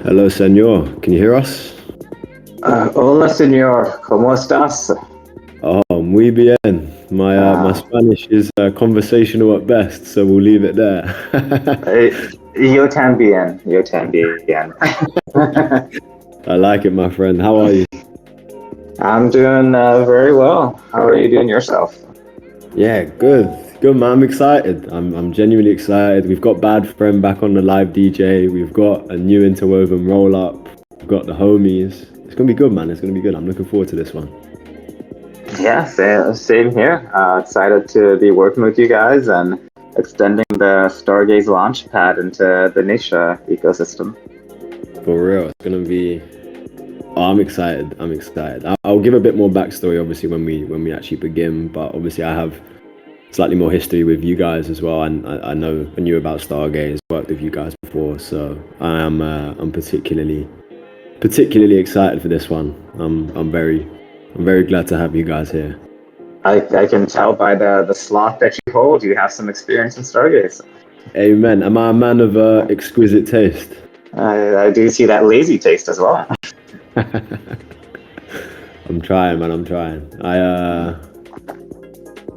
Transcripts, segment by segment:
Hello, senor. Can you hear us? Hola, señor. ¿Cómo estás? Oh, muy bien. My Ah, Spanish is conversational at best, so we'll leave it there. yo también. Yo también. I like it, my friend. How are you? I'm doing very well. How are you doing yourself? Yeah, good. Good, man. I'm excited. I'm genuinely excited. We've got Bad Friend back on the live DJ. We've got a new interwoven roll up. We've got the homies. It's gonna be good, man. It's gonna be good. I'm looking forward to this one. Yeah, same here. Excited to be working with you guys and extending the Stargaze Launchpad into the Initia ecosystem. For real, it's gonna be. Oh, I'm excited. I'm excited. I'll give a bit more backstory, obviously, when we actually begin. But obviously, I have slightly more history with you guys as well, and I knew about Stargaze, worked with you guys before, so I'm particularly excited for this one. I'm very glad to have you guys here. I can tell by the slot that you hold, you have some experience in Stargaze. Amen. Am I a man of exquisite taste? I do see that lazy taste as well. I'm trying, man. I'm trying.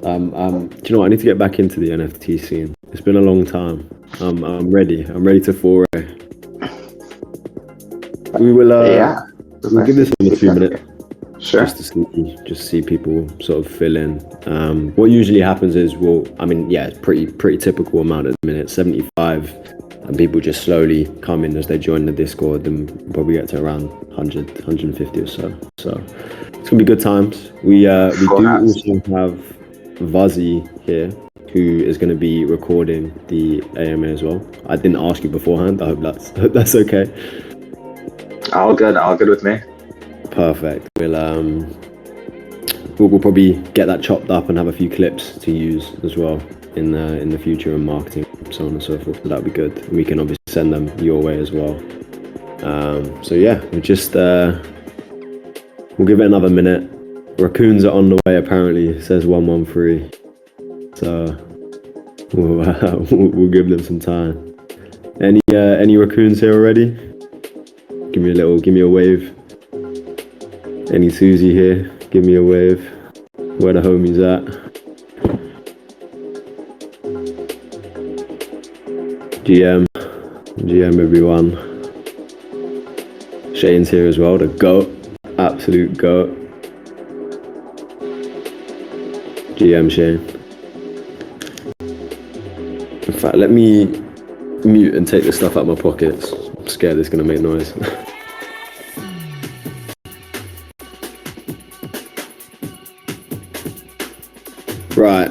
Do you know what? I need to get back into the NFT scene. It's been a long time. I'm ready. I'm ready to foray. We will Yeah. we'll give this one a few minutes Sure. just see people sort of fill in. What usually happens is yeah, it's pretty typical amount at the minute, 75, and people just slowly come in as they join the Discord, and probably get to around 100, 150 or so. So it's gonna be good times. We do also have Vuzzy here, who is going to be recording the AMA as well. I didn't ask you beforehand. I hope that's okay. All good with me. Perfect. We'll probably get that chopped up and have a few clips to use as well in the future and marketing, so on and so forth. So that'd be good. We can obviously send them your way as well. So yeah, we'll give it another minute. Raccoons are on the way apparently, says 113. So we'll give them some time. Any raccoons here already? Give me a wave. Any Susie here? Give me a wave. Where the homies at? GM everyone. Shane's here as well, the GOAT. Absolute GOAT. GM Shane. In fact, let me mute and take the stuff out of my pockets. I'm scared it's gonna make noise. Right.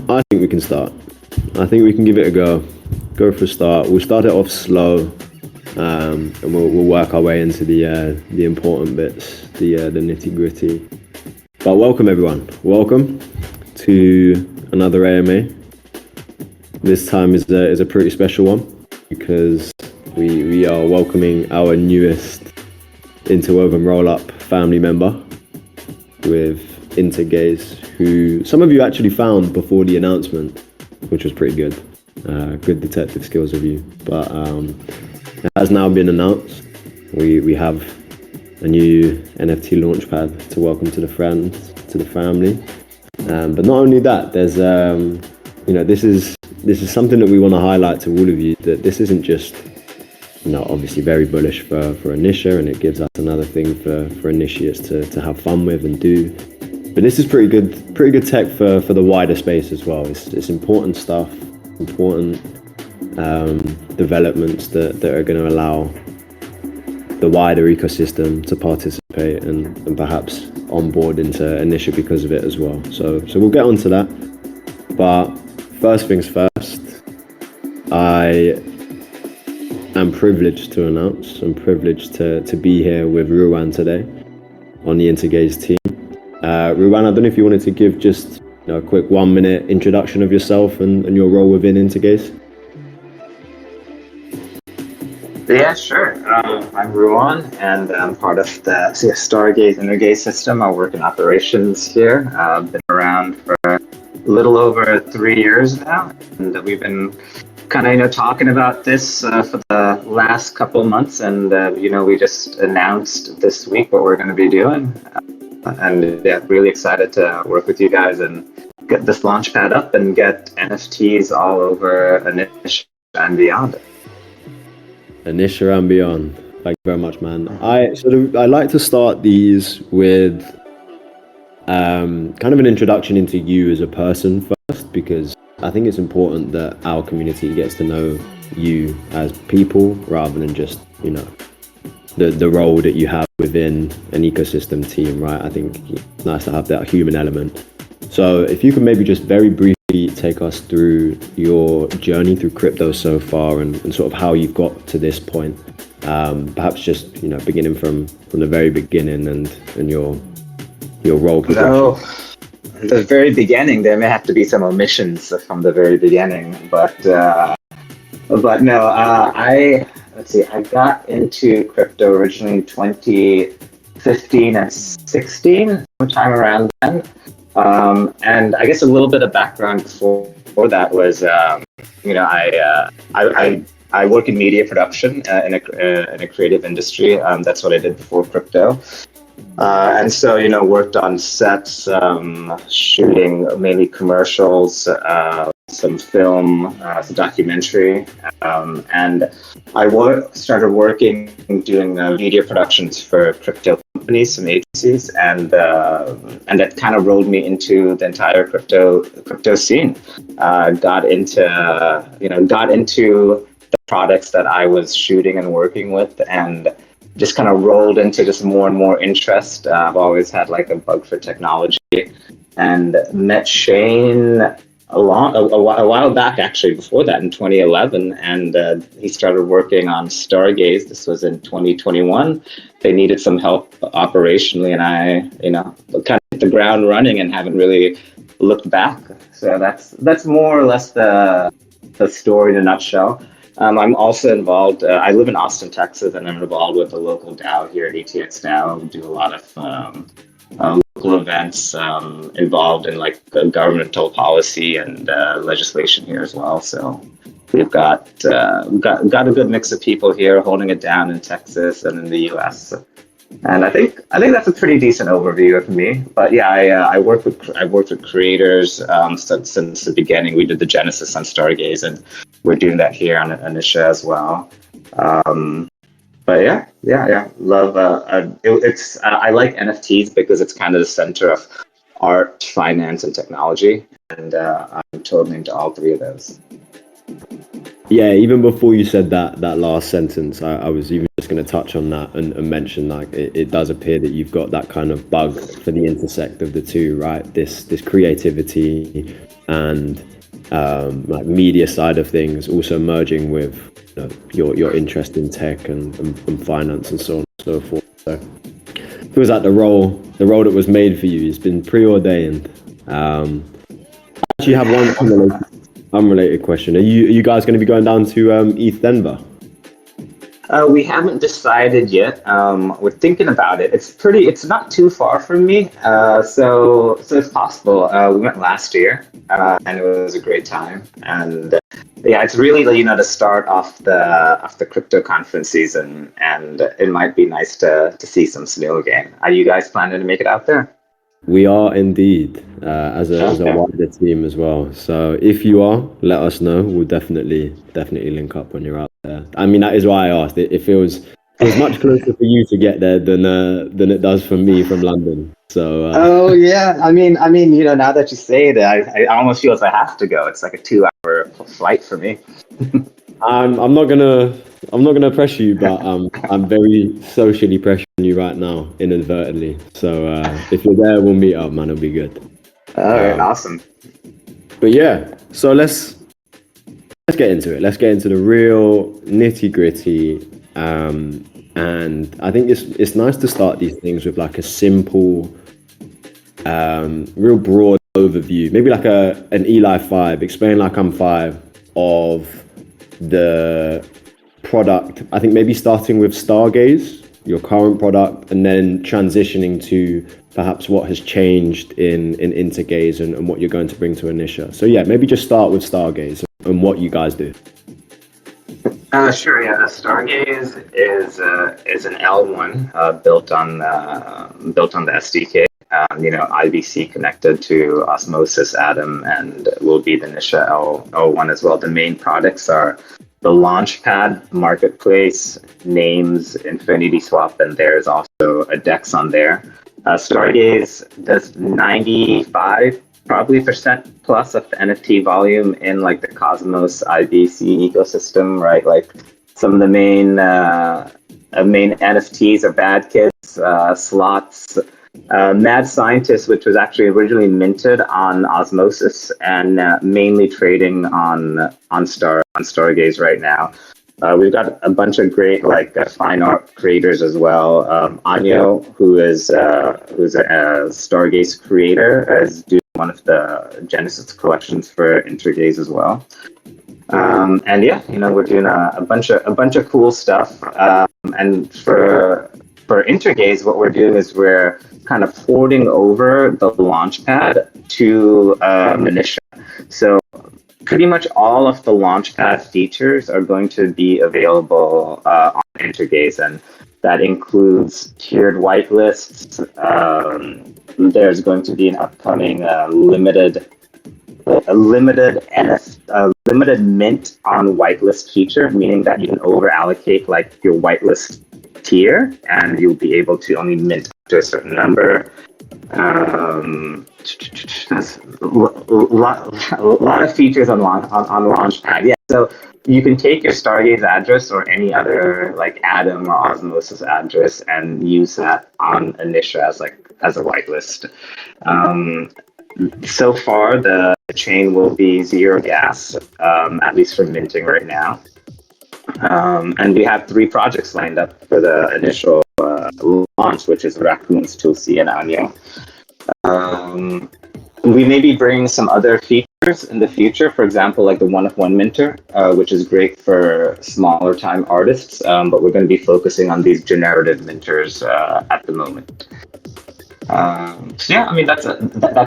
I think we can start. I think we can give it a go. Go for a start. We'll start it off slow, and we'll work our way into the important bits, the nitty gritty. But welcome everyone. Welcome to another AMA. This time is a pretty special one because we are welcoming our newest interwoven roll-up family member with Intergaze, who some of you actually found before the announcement, which was pretty good. Good detective skills of you. But it has now been announced. We have a new NFT launchpad to welcome to the friends, to the family. But not only that, there's this is something that we want to highlight to all of you, that this isn't just, obviously very bullish for Initia, and it gives us another thing for initiates to have fun with and do. But this is pretty good tech for the wider space as well. It's important stuff, important developments that are going to allow the wider ecosystem to participate and perhaps onboard into Initia because of it as well. So we'll get onto that. But first things first, I am privileged to announce, I'm privileged to be here with Ruwan today on the Intergaze team. Ruwan, I don't know if you wanted to give just a quick 1 minute introduction of yourself and your role within Intergaze. Yeah, sure. I'm Ruwan, and I'm part of the Stargaze Intergaze system. I work in operations here. I've been around for a little over 3 years now, and we've been kind of talking about this for the last couple of months, and we just announced this week what we're going to be doing, and yeah, really excited to work with you guys and get this launchpad up and get NFTs all over Initia and beyond. Initia and beyond. Thank you very much, man. I like to start these with kind of an introduction into you as a person first, because I think it's important that our community gets to know you as people rather than just, the role that you have within an ecosystem team, right? I think it's nice to have that human element. So if you can maybe just very briefly take us through your journey through crypto so far and sort of how you've got to this point. Perhaps just, beginning from the very beginning and your role progression. No, the very beginning, there may have to be some omissions from the very beginning, but no, I got into crypto originally in 2015 and 16, sometime around then. And I guess a little bit of background before that was, I work in media production in a creative industry. That's what I did before crypto. And so, worked on sets, shooting mainly commercials, some film, some documentary. And I started working, doing media productions for crypto companies, some agencies, and that kind of rolled me into the entire crypto scene. Got into the products that I was shooting and working with, and just kind of rolled into just more and more interest. I've always had like a bug for technology, and met Shane a while back, actually before that in 2011, and he started working on Stargaze. This was in 2021. They needed some help operationally, and I, kind of hit the ground running and haven't really looked back. So that's more or less the story in a nutshell. I'm also involved, I live in Austin, Texas, and I'm involved with the local DAO here at ETX DAO. We do a lot of local events, involved in like governmental policy and legislation here as well. So we've got a good mix of people here holding it down in Texas and in the US. And I think that's a pretty decent overview of me. But yeah, I've worked with creators since the beginning. We did the Genesis on Stargaze, and we're doing that here on Initia as well. But yeah, love. I like NFTs because it's kind of the center of art, finance, and technology, and I'm totally into all three of those. Yeah, even before you said that last sentence, I was even just going to touch on that and mention like it does appear that you've got that kind of bug for the intersect of the two, right? This creativity and like media side of things also merging with your interest in tech and finance and so on and so forth. So it feels like the role that was made for you has been preordained. I actually have one unrelated question. Are you guys going to be going down to ETH Denver? We haven't decided yet. We're thinking about it. It's not too far from me, so it's possible. We went last year, and it was a great time. And yeah, it's really the start of the crypto conference season, and it might be nice to see some snow again. Are you guys planning to make it out there? We are indeed, as a wider team as well. So if you are, let us know. We'll definitely link up when you're out there. I mean, that is why I asked. It feels much closer for you to get there than it does for me from London. So. Oh yeah, I mean, now that you say that, I almost feel as I have to go. It's like a 2-hour flight for me. I'm not gonna pressure you, but I'm very socially pressuring you right now, inadvertently. So if you're there, we'll meet up, man. It'll be good. All right, awesome. But yeah, so let's get into it. Let's get into the real nitty gritty. And I think it's nice to start these things with like a simple, real broad overview. Maybe like an Eli 5. Explain like I'm 5 of the product. I think maybe starting with Stargaze, your current product, and then transitioning to perhaps what has changed in Intergaze and what you're going to bring to Initia. So yeah, maybe just start with Stargaze and what you guys do. Sure. Yeah, the Stargaze is an L1 built on the SDK. IBC connected to Osmosis Atom and will be the Nisha L1 as well. The main products are the Launchpad Marketplace, Names, Infinity Swap, and there's also a DEX on there. Stargaze does 95 probably percent plus of the NFT volume in like the Cosmos IBC ecosystem, right? Like some of the main NFTs are Bad Kids, Slots, Mad Scientist, which was actually originally minted on Osmosis and mainly trading on Stargaze right now. We've got a bunch of great like fine art creators as well. Anyo, who's a Stargaze creator, is doing one of the Genesis collections for Intergaze as well. And yeah, we're doing a bunch of cool stuff. And for Intergaze, what we're doing is we're kind of porting over the Launchpad to Initia. So pretty much all of the Launchpad features are going to be available on Intergaze, and that includes tiered whitelists. There's going to be an upcoming limited mint on whitelist feature, meaning that you can over allocate like your whitelist tier, and you'll be able to only mint to a certain number. That's a lot of features on Launchpad. Yeah, so you can take your Stargaze address or any other like Atom or Osmosis address and use that on Initia as a whitelist. So far, the chain will be zero gas, at least for minting right now. And we have 3 projects lined up for the initial launch, which is Raccoons, Tulsi, and Anyo. We may be bringing some other features in the future, for example, like the one-of-one minter, which is great for smaller time artists, but we're going to be focusing on these generative minters at the moment. So yeah, I mean that's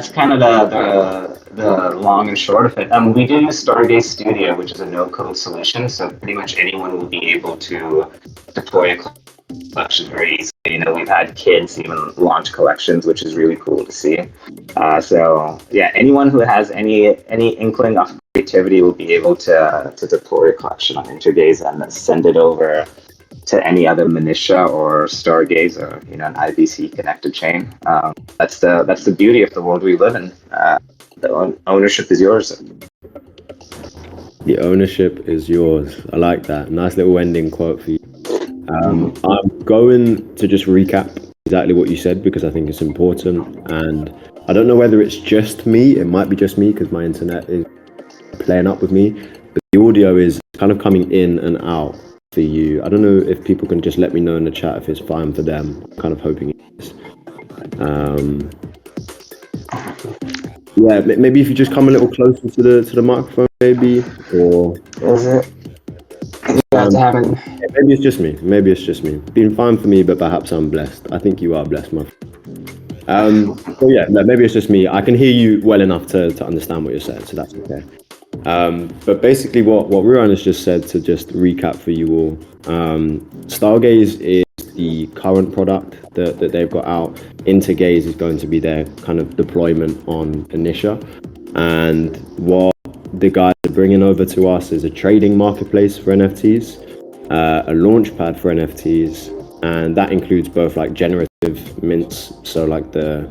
kind of the long and short of it. We do use Stargaze Studio, which is a no-code solution, so pretty much anyone will be able to deploy a collection very easily. We've had kids even launch collections, which is really cool to see. So yeah, anyone who has any inkling of creativity will be able to deploy a collection on Intergaze and send it over to any other Initia or Stargaze or an IBC connected chain. That's the beauty of the world we live in. The ownership is yours. The ownership is yours. I like that. Nice little ending quote for you. I'm going to just recap exactly what you said because I think it's important, and I don't know whether it's just me. It might be just me because my internet is playing up with me, but the audio is kind of coming in and out for you. I don't know if people can just let me know in the chat if it's fine for them. I'm kind of hoping it is. Yeah, maybe if you just come a little closer to the microphone, maybe, or is it? Maybe it's just me. Maybe it's just me. Been fine for me, but perhaps I'm blessed. I think you are blessed, my friend. So yeah, maybe it's just me. I can hear you well enough to understand what you're saying, so that's okay. But basically what Ruan has just said, to just recap for you all, Stargaze is the current product that they've got out. Intergaze is going to be their kind of deployment on Initia, and what the guys are bringing over to us is a trading marketplace for NFTs, a launchpad for NFTs, and that includes both like generative mints, so like the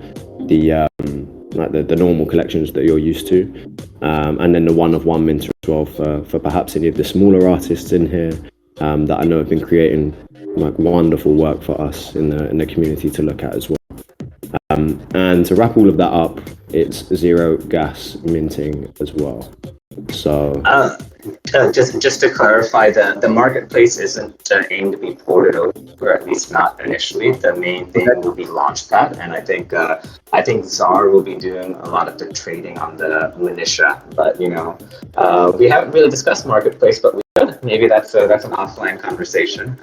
normal collections that you're used to, and then the one-of-one minter as well for perhaps any of the smaller artists in here that I know have been creating like wonderful work for us in the community to look at as well. And to wrap all of that up, it's zero gas minting as well. So just to clarify, the marketplace isn't aimed to be ported over, at least not initially. The main thing will be Launchpad, and I think Czar will be doing a lot of the trading on the Initia. But we haven't really discussed marketplace, but we should. Maybe that's an offline conversation.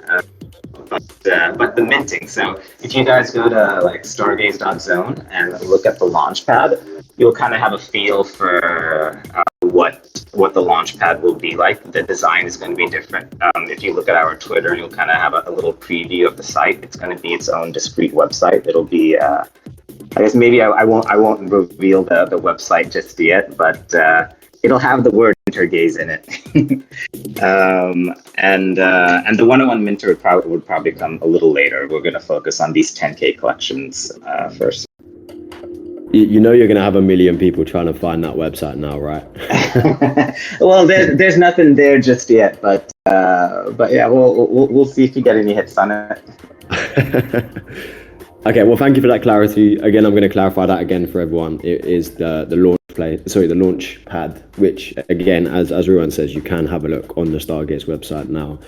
But the minting. So if you guys go to like stargaze.zone and look at the Launchpad, you'll kind of have a feel for what what the launchpad will be like. The design is going to be different. If you look at our Twitter, you'll kind of have a little preview of the site. It's going to be its own discrete website. It'll be, I guess maybe I won't reveal the website just yet, but it'll have the word Intergaze in it. And the one-on-one minter would probably come a little later. We're going to focus on these 10K collections first. You know you're going to have 1 million people trying to find that website now, right? Well, there's nothing there just yet, but yeah, we'll see if you get any hits on it. Okay, well, thank you for that clarity. Again, I'm going to clarify that again for everyone. It is the launch pad, which again, as Ruan says, you can have a look on the Stargaze website now.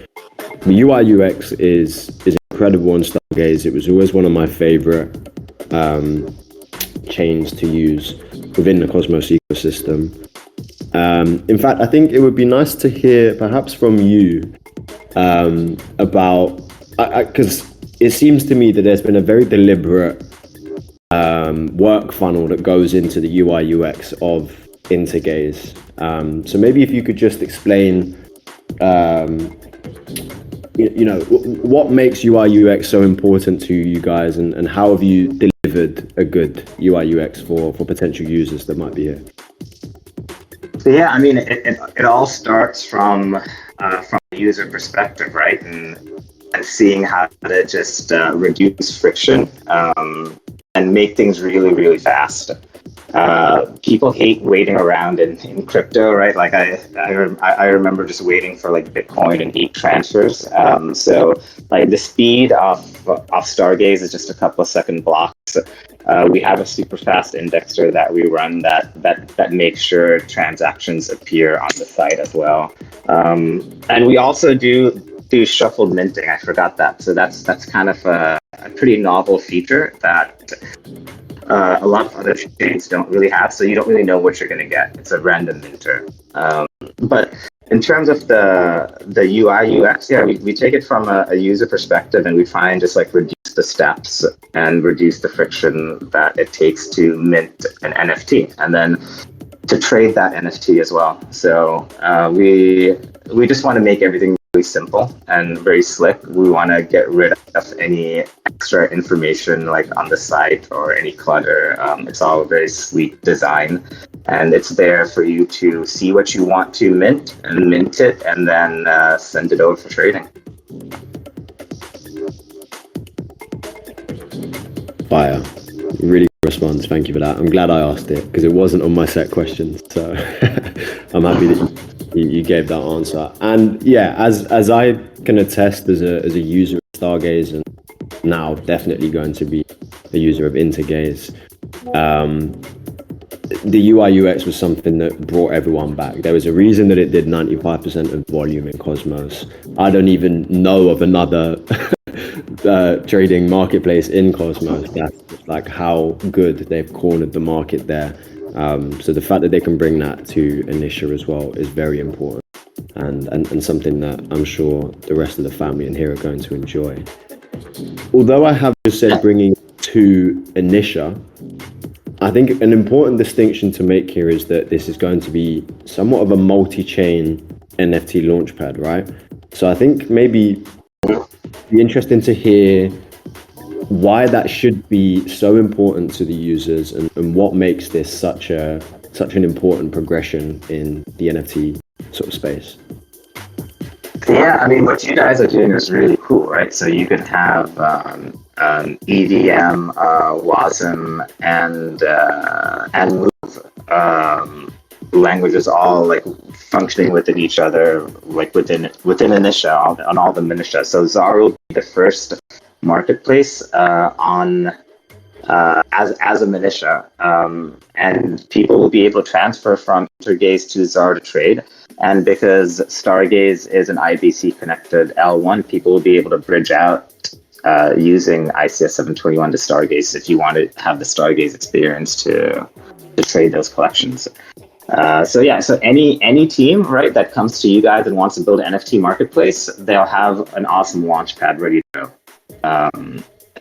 The UI UX is incredible on Stargaze. It was always one of my favorite chains to use within the Cosmos ecosystem. In fact, I think it would be nice to hear perhaps from you about, because it seems to me that there's been a very deliberate work funnel that goes into the UI UX of Intergaze. So maybe if you could just explain, what makes UI UX so important to you guys, and how have you delivered a good UI UX for potential users that might be here? So yeah, I mean, it all starts from the user perspective, right? And seeing how to just reduce friction and make things really, really fast. People hate waiting around in crypto, right? Like I remember just waiting for like Bitcoin and heat transfers. So like the speed of Stargaze is just a couple of second blocks. We have a super fast indexer that we run that makes sure transactions appear on the site as well. And we also do shuffled minting. I forgot that. So that's kind of a pretty novel feature that a lot of other chains don't really have. So you don't really know what you're going to get. It's a random minter. But in terms of the UI UX, yeah, we take it from a user perspective, and we try and just like reduce the steps and reduce the friction that it takes to mint an NFT, and then to trade that NFT as well. So we just want to make everything really simple and very slick. We want to get rid of any extra information like on the site or any clutter. It's all a very sleek design, and it's there for you to see what you want to mint and mint it, and then send it over for trading. Fire. Really good response. Thank you for that. I'm glad I asked it because it wasn't on my set questions. So I'm happy that you gave that answer. And yeah, as I can attest as a user of Stargaze, and now definitely going to be a user of Intergaze, the UI UX was something that brought everyone back. There was a reason that it did 95% of volume in Cosmos. I don't even know of another trading marketplace in Cosmos. That's like how good they've cornered the market there. So the fact that they can bring that to Initia as well is very important, and something that I'm sure the rest of the family in here are going to enjoy. Although I have just said bringing to Initia, I think an important distinction to make here is that this is going to be somewhat of a multi-chain NFT launchpad, right? So I think maybe it'd be interesting to hear why that should be so important to the users, and what makes this such an important progression in the NFT sort of space. Yeah, I mean, what you guys are doing is really cool, right? So you can have EVM, WASM, and Move languages all like functioning within each other, like within Initia, on all the minutia. So Zar will be the first marketplace on as a minutia, and people will be able to transfer from Intergaze to Zar to trade. And because Stargaze is an IBC connected L1, people will be able to bridge out using ICS 721 to Stargaze if you want to have the Stargaze experience to trade those collections. So any team, right, that comes to you guys and wants to build an NFT marketplace, they'll have an awesome launch pad ready to go.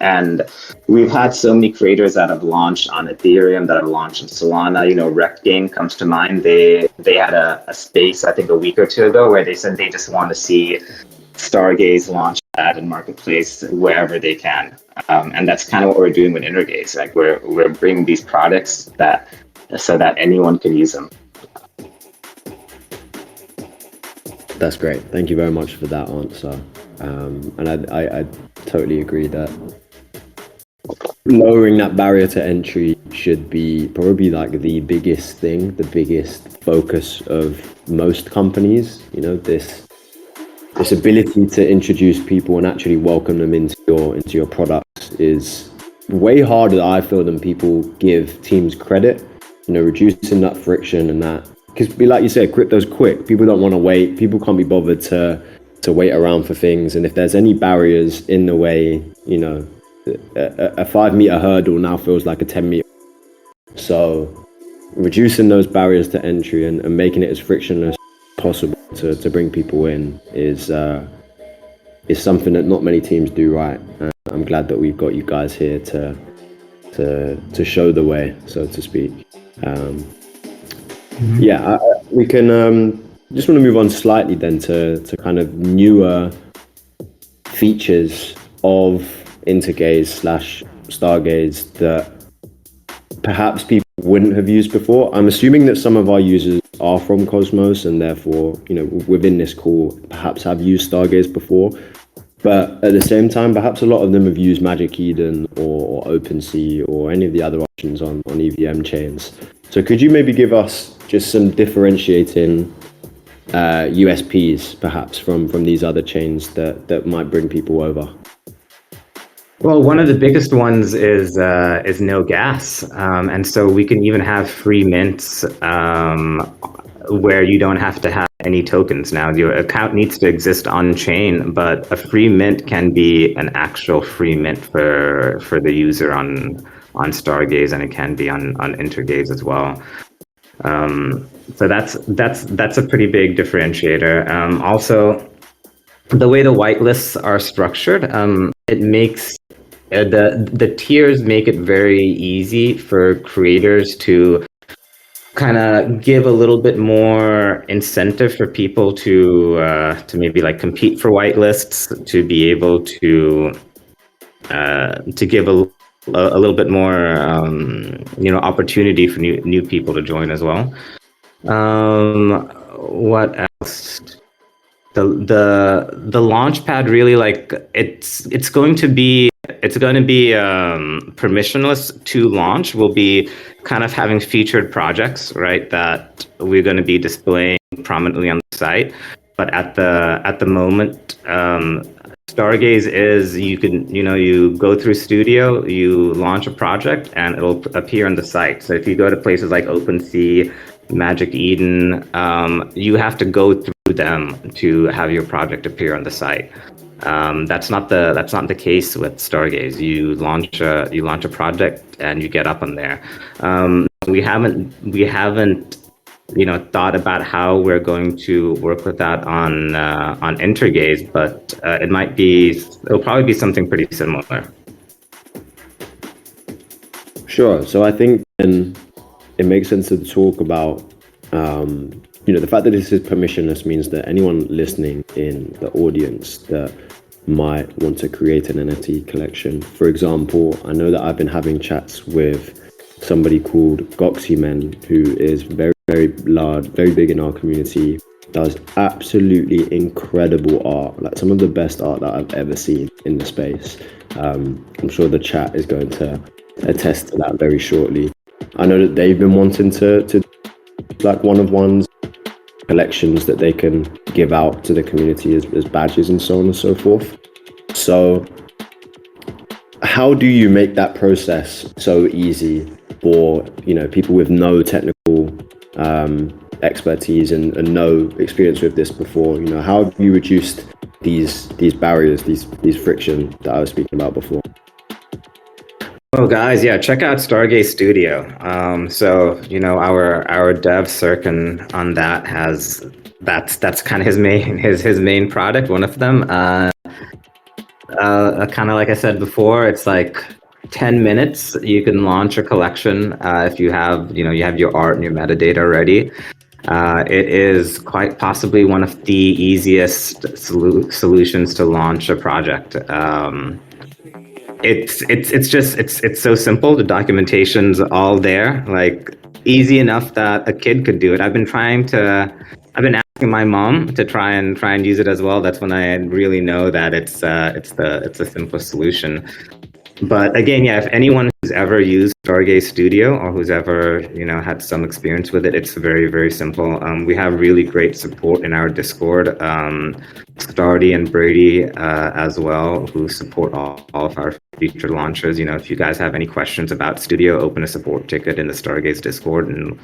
And we've had so many creators that have launched on Ethereum, that have launched in Solana. You know, Game comes to mind. They had a space, I think, a week or two ago where they said they just want to see Stargaze launch that in marketplace wherever they can. And that's kind of what we're doing with Intergaze. Like we're bringing these products that so that anyone can use them. That's great. Thank you very much for that answer. And I totally agree that lowering that barrier to entry should be probably like the biggest thing, the biggest focus of most companies. You know, this ability to introduce people and actually welcome them into your products is way harder, I feel, than people give teams credit. You know, reducing that friction and that, because like you said, crypto's quick. People don't want to wait. People can't be bothered to wait around for things. And if there's any barriers in the way, you know, a 5-meter hurdle now feels like a 10-meter. So reducing those barriers to entry and making it as frictionless as possible to bring people in is something that not many teams do right. I'm glad that we've got you guys here to show the way, so to speak. Yeah, we can just want to move on slightly then to kind of newer features of Intergaze / Stargaze that perhaps people wouldn't have used before. I'm assuming that some of our users are from Cosmos and therefore, you know, within this call perhaps have used Stargaze before. But at the same time, perhaps a lot of them have used Magic Eden or OpenSea or any of the other options on EVM chains. So could you maybe give us just some differentiating USPs perhaps from these other chains that might bring people over? Well, one of the biggest ones is no gas, and so we can even have free mints where you don't have to have any tokens. Now, your account needs to exist on chain, but a free mint can be an actual free mint for the user on Stargaze, and it can be on Intergaze as well. So that's a pretty big differentiator. Also, the way the whitelists are structured, it makes the tiers make it very easy for creators to kind of give a little bit more incentive for people to maybe like compete for whitelists, to be able to give a little bit more opportunity for new people to join as well. What else? The launch pad really, like it's going to be permissionless to launch. We'll be kind of having featured projects, right, that we're going to be displaying prominently on the site. But at the moment, Stargaze is you go through Studio, you launch a project, and it'll appear on the site. So if you go to places like OpenSea, Magic Eden, you have to go through them to have your project appear on the site. That's not the case with Stargaze. You launch a project and you get up on there. We haven't thought about how we're going to work with that on Intergaze, but it'll probably be something pretty similar. Sure. So I think then it makes sense to talk about the fact that this is permissionless means that anyone listening in the audience that might want to create an NFT collection. For example, I know that I've been having chats with somebody called Goxymen, who is very, very large, very big in our community, does absolutely incredible art, like some of the best art that I've ever seen in the space. I'm sure the chat is going to attest to that very shortly. I know that they've been wanting to like one-of-ones collections that they can give out to the community as badges and so on and so forth. So how do you make that process so easy for people with no technical expertise and no experience with this before? How have you reduced these barriers, these friction that I was speaking about before? Oh, guys, yeah, check out Stargaze Studio. So our dev Sirkin on that that's kind of his main product, one of them. Kind of like I said before, it's like 10 minutes. You can launch a collection if you have, you have your art and your metadata ready. It is quite possibly one of the easiest solutions to launch a project. It's so simple. The documentation's all there, like easy enough that a kid could do it. I've been asking my mom to try and use it as well. That's when I really know that it's the simplest solution. But again, yeah, if anyone who's ever used Stargaze Studio or who's ever, had some experience with it, it's very, very simple. We have really great support in our Discord. Stardy and Brady as well, who support all of our future launches. If you guys have any questions about Studio, open a support ticket in the Stargaze Discord, and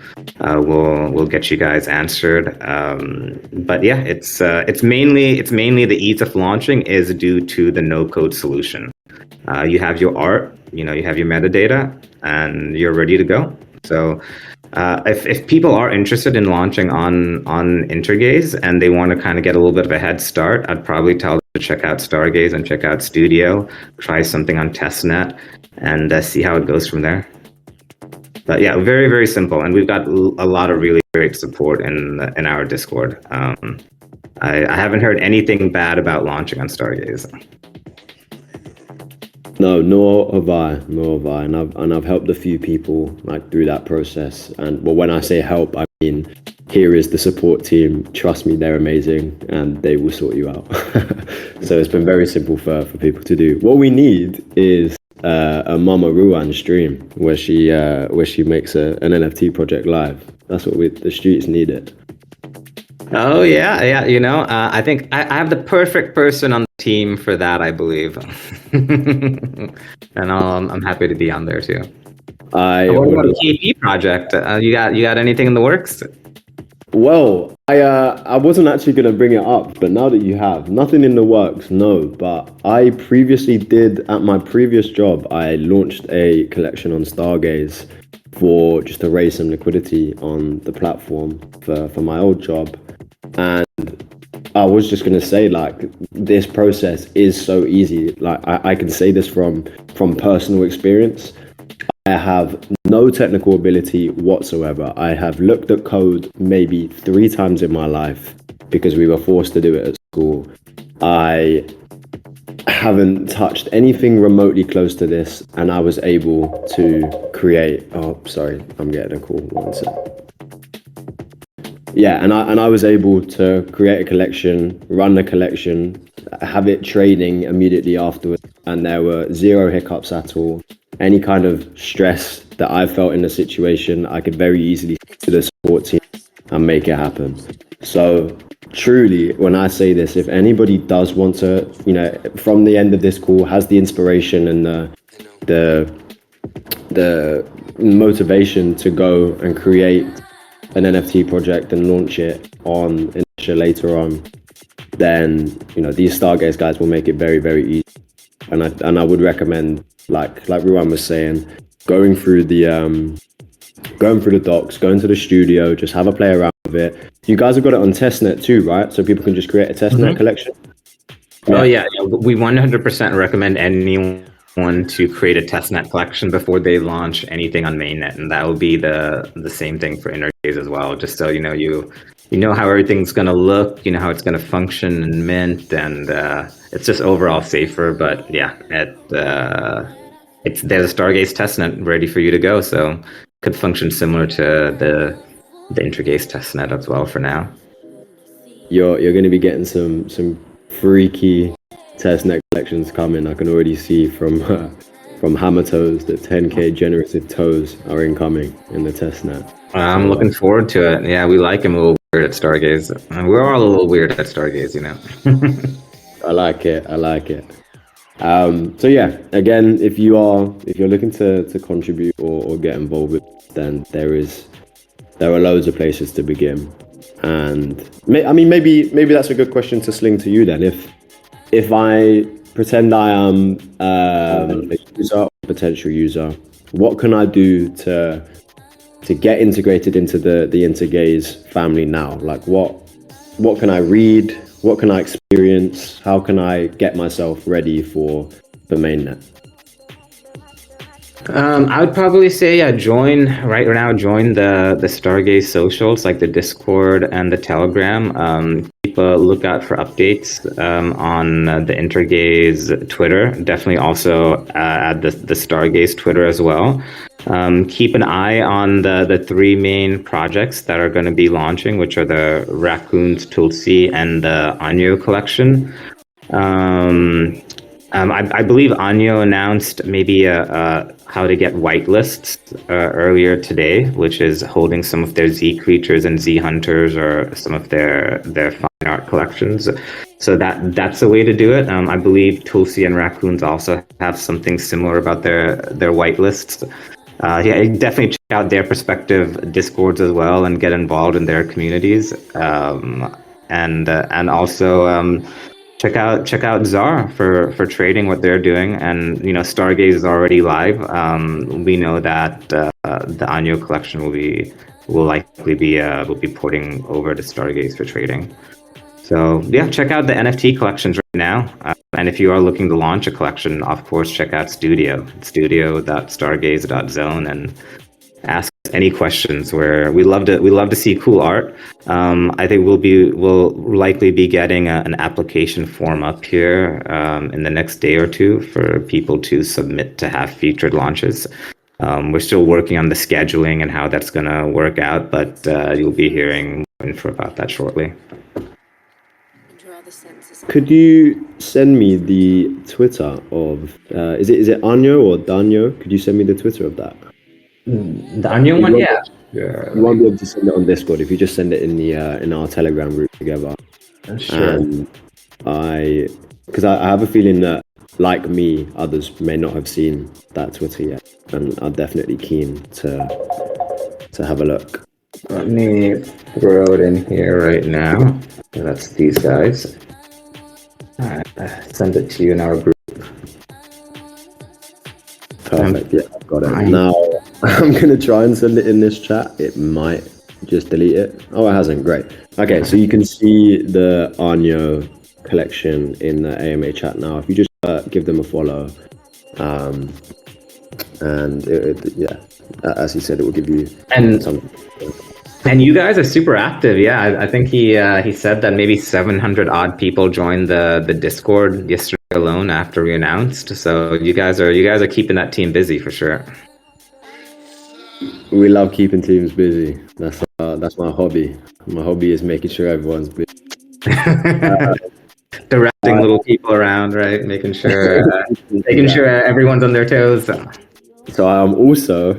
we'll get you guys answered. But yeah, it's mainly the ease of launching is due to the no-code solution. You have your art, you have your metadata, and you're ready to go. So if people are interested in launching on Intergaze and they want to kind of get a little bit of a head start, I'd probably tell them to check out Stargaze and check out Studio, try something on testnet, and see how it goes from there. But yeah, very, very simple. And we've got a lot of really great support in our Discord. I haven't heard anything bad about launching on Stargaze. No, nor have I, and I've helped a few people like through that process. And well, when I say help, I mean here is the support team. Trust me, they're amazing, and they will sort you out. So it's been very simple for people to do. What we need is a Mama Ruan stream where she makes an NFT project live. That's what the streets need it. Oh yeah. I think I have the perfect person on the team for that, I believe, and I'm happy to be on there too. What about a KP project? You got anything in the works? Well, I wasn't actually going to bring it up, but now that you have, nothing in the works, no. But I previously did, at my previous job, I launched a collection on Stargaze for just to raise some liquidity on the platform for my old job. And I was just going to say, like, this process is so easy. Like, I can say this from personal experience. I have no technical ability whatsoever. I have looked at code maybe 3 times in my life because we were forced to do it at school. I haven't touched anything remotely close to this, and I was able to create. Oh, sorry, I'm getting a call. One sec. Yeah, and I was able to create a collection, run the collection, have it trading immediately afterwards, and there were 0 hiccups at all. Any kind of stress that I felt in the situation, I could very easily to the support team and make it happen. So truly, when I say this, if anybody does want to, from the end of this call, has the inspiration and the motivation to go and create an NFT project and launch it on Initia later on, then these Stargaze guys will make it very, very easy. And I would recommend, like Ruan was saying, going through the docs, going to the studio, just have a play around with it. You guys have got it on testnet too, right? So people can just create a testnet collection. Oh yeah, we 100% recommend anyone to create a testnet collection before they launch anything on mainnet, and that will be the same thing for Intergaze as well. Just so you know how everything's gonna look, how it's gonna function in Mint, and it's just overall safer. But yeah, there's a Stargaze testnet ready for you to go, so it could function similar to the Intergaze testnet as well for now. You're going to be getting some freaky testnet collections coming. I can already see from Hammer Toes that 10k generative toes are incoming in the testnet. I'm looking forward to it. Yeah, we like him a little weird at Stargaze. We're all a little weird at Stargaze, I like it. So yeah, again, if you're looking to contribute or get involved with, then there are loads of places to begin. And maybe that's a good question to sling to you then. If I pretend I am a user or a potential user, what can I do to get integrated into the Intergaze family now? Like what can I read? What can I experience? How can I get myself ready for mainnet? I would probably say, yeah, join the Stargaze socials, like the Discord and the Telegram. Keep a lookout for updates on the Intergaze Twitter. Definitely also add the Stargaze Twitter as well. Keep an eye on the three main projects that are going to be launching, which are the Raccoons, Tulsi, and the Anyo collection. I believe Anyo announced maybe how to get whitelists earlier today, which is holding some of their Z creatures and Z hunters or some of their fine art collections. So that's a way to do it. I believe Tulsi and Raccoons also have something similar about their whitelists. Yeah, definitely check out their perspective Discords as well and get involved in their communities. And also check out Czar for trading what they're doing, and Stargaze is already live. We know that the Anyo collection will likely be porting over to Stargaze for trading. So yeah, check out the NFT collections right now. And if you are looking to launch a collection, of course, check out studio.stargaze.zone and ask any questions. Where we love to see cool art. I think we'll likely be getting an application form up here in the next day or two for people to submit to have featured launches. We're still working on the scheduling and how that's going to work out, but you'll be hearing more info about that shortly. Could you send me the Twitter of is it Anyo or Danyo? Could you send me the Twitter of that? The Anyo one, yeah. You won't be able to send it on Discord if you just send it in the in our Telegram group together. Sure. And because I have a feeling that, like me, others may not have seen that Twitter yet, and are definitely keen to have a look. Let me throw it in here right now. So that's these guys. All right, send it to you in our group. Perfect. Yeah, I've got it. Now I'm gonna try and send it in this chat. It might just delete it. Oh, it hasn't. Great. Okay, so you can see the Anyo collection in the AMA chat now. If you just give them a follow, and yeah, as he said, it will give you some. And you guys are super active. Yeah, I think he said that maybe 700 odd people joined the Discord yesterday alone after we announced. So you guys are keeping that team busy for sure. We love keeping teams busy. That's my hobby. My hobby is making sure everyone's busy. Directing little people around, right? Making sure everyone's on their toes. So I'm also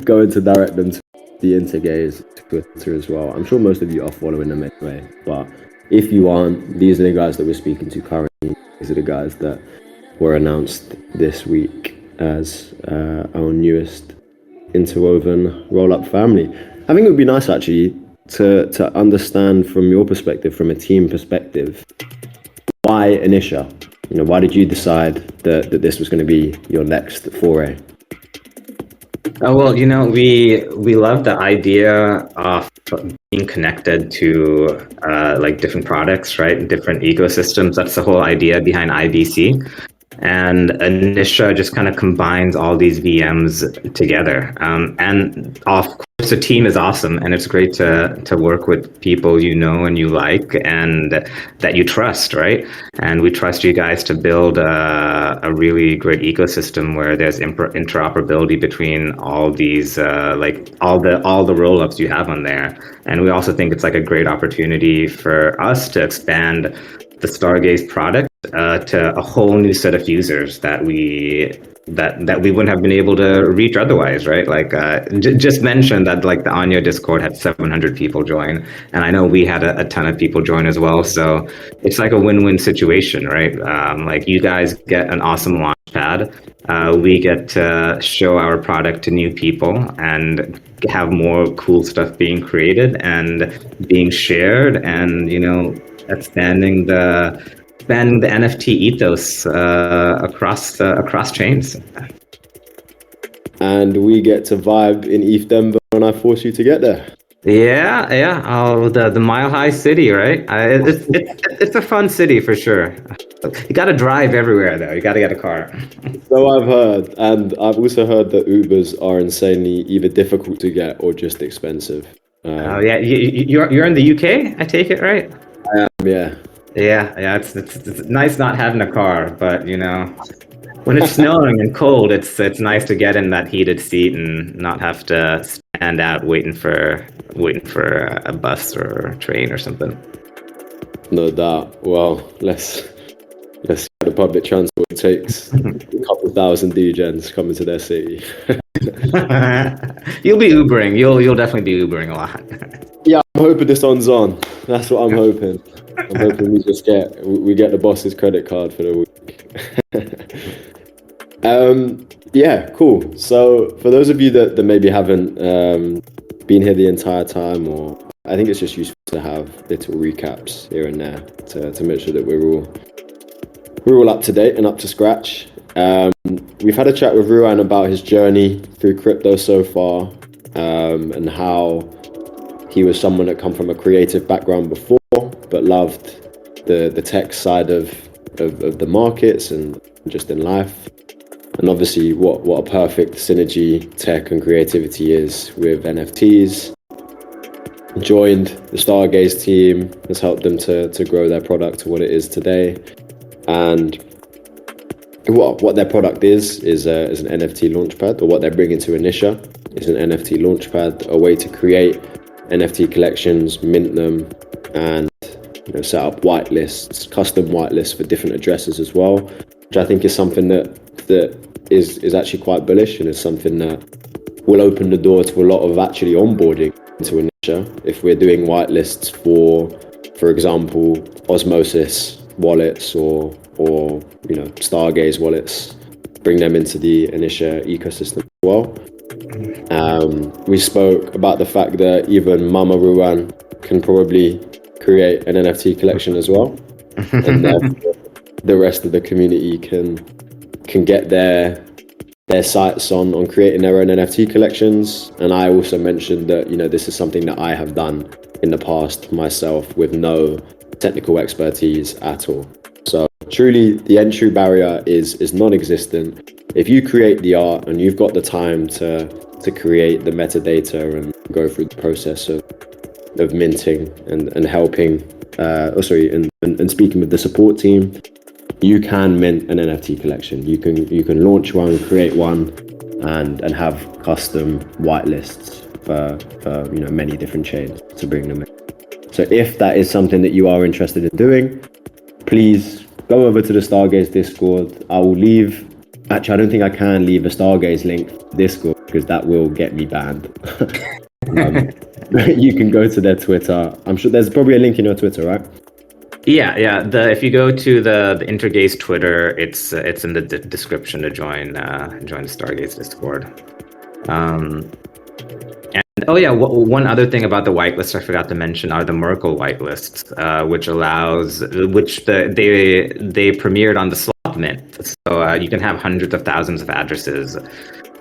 going to direct them to the Intergaze Twitter as well. I'm sure most of you are following them anyway, but if you aren't, these are the guys that we're speaking to currently. These are the guys that were announced this week as our newest interwoven roll-up family. I think it would be nice actually to understand from your perspective, from a team perspective, why Initia? Why did you decide that this was going to be your next foray? Oh, well, we love the idea of being connected to like different products, right? Different ecosystems. That's the whole idea behind IBC. And Initia just kind of combines all these VMs together. And of course, the team is awesome, and it's great to work with people you know and you like and that you trust, right? And we trust you guys to build a really great ecosystem where there's interoperability between all these like all the roll-ups you have on there. And we also think it's like a great opportunity for us to expand the Stargaze product to a whole new set of users that we wouldn't have been able to reach otherwise, right? Like just mentioned that like the Anyo Discord had 700 people join, and I know we had a ton of people join as well. So it's like a win-win situation, right? Like you guys get an awesome launch pad, we get to show our product to new people and have more cool stuff being created and being shared, and expanding the NFT ethos across chains. And we get to vibe in ETH Denver when I force you to get there. Yeah. Oh, the Mile High City, right? It's a fun city for sure. You got to drive everywhere though. You got to get a car. So I've heard, and I've also heard that Ubers are insanely either difficult to get or just expensive. Oh yeah, you're in the UK, I take it, right? Yeah, Yeah. It's nice not having a car, but when it's snowing and cold, it's nice to get in that heated seat and not have to stand out waiting for a bus or a train or something. no doubt. Well, let's get the public transport. It takes a couple thousand degens coming to their city. You'll be Ubering. You'll definitely be Ubering a lot. Yeah, I'm hoping this one's on. That's what I'm hoping. I'm hoping we get the boss's credit card for the week. Yeah, cool. So for those of you that maybe haven't been here the entire time, or I think it's just useful to have little recaps here and there to make sure that we're all up to date and up to scratch. We've had a chat with Ruan about his journey through crypto so far, and how he was someone that come from a creative background before, but loved the tech side of the markets and just in life. And obviously what a perfect synergy tech and creativity is with NFTs. Joined the Stargaze team, has helped them to grow their product to what it is today. And what their product is an NFT launchpad, or what they're bringing to Initia is an NFT launchpad, a way to create NFT collections, mint them, and set up whitelists, custom whitelists for different addresses as well, which I think is something that is actually quite bullish, and is something that will open the door to a lot of actually onboarding into Initia. If we're doing whitelists for example, Osmosis wallets or Stargaze wallets, bring them into the Initia ecosystem as well. We spoke about the fact that even Mama Ruan can probably create an NFT collection as well, and the rest of the community can get their sights on creating their own NFT collections. And I also mentioned that this is something that I have done in the past myself with no technical expertise at all. So truly, the entry barrier is non-existent. If you create the art and you've got the time to create the metadata and go through the process of minting and helping, and speaking with the support team, you can mint an NFT collection. You can launch one, create one, and have custom whitelists for many different chains to bring them in. So if that is something that you are interested in doing, please go over to the Stargaze Discord. I will leave. Actually, I don't think I can leave a Stargaze link for Discord because that will get me banned. You can go to their Twitter. I'm sure there's probably a link in your Twitter, right? Yeah. If you go to the Intergaze Twitter, it's in the description to join the Stargaze Discord. And oh yeah, one other thing about the whitelist I forgot to mention are the Merkle whitelists, which they premiered on the slot mint. So you can have hundreds of thousands of addresses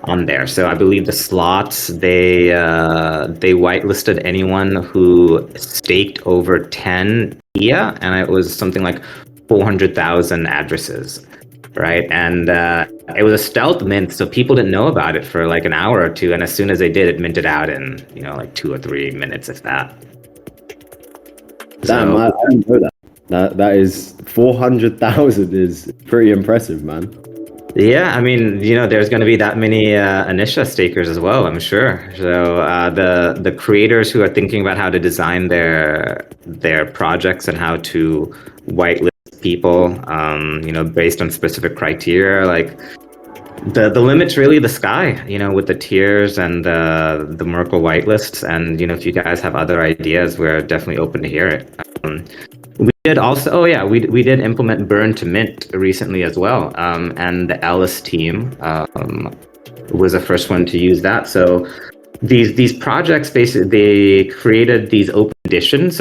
on there. So I believe the slots they whitelisted anyone who staked over 10 ETH, and it was something like 400,000 addresses, right? And it was a stealth mint, so people didn't know about it for like an hour or two, and as soon as they did, it minted out in like 2 or 3 minutes, if that. Damn, I didn't know that. That is 400,000 is pretty impressive, man. Yeah, I mean, there's going to be that many Initia stakers as well, I'm sure. So the creators who are thinking about how to design their projects and how to whitelist people, based on specific criteria, like the limit's really the sky, with the tiers and the Merkle whitelists. And if you guys have other ideas, we're definitely open to hear it. We did also, we did implement burn to mint recently as well, and the Alice team was the first one to use that. So these projects basically, they created these open editions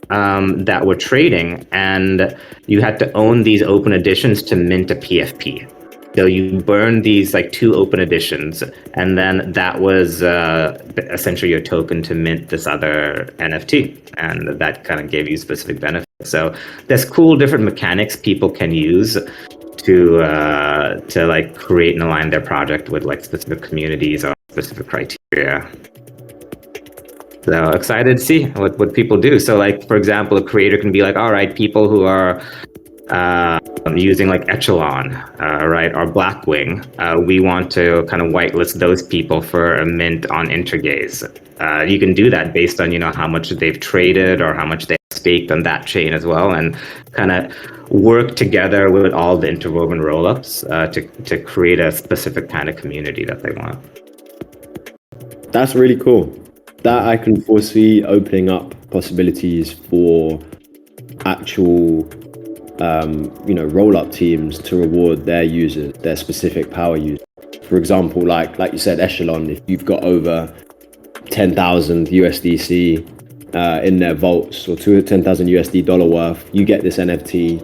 that were trading, and you had to own these open editions to mint a PFP. So you burn these like 2 open editions, and then that was essentially your token to mint this other NFT, and that kind of gave you specific benefits. So there's cool different mechanics people can use to like create and align their project with like specific communities or specific criteria. So excited to see what people do. So like, for example, a creator can be like, all right, people who are using like Echelon, right, or Blackwing, we want to kind of whitelist those people for a mint on Intergaze. You can do that based on, how much they've traded or how much they've staked on that chain as well, and kind of work together with all the interwoven rollups to create a specific kind of community that they want. That's really cool. That I can foresee opening up possibilities for actual roll-up teams to reward their users, their specific power users. For example, like you said, Echelon, if you've got over 10,000 USDC in their vaults, or 10,000 USD dollar worth, you get this NFT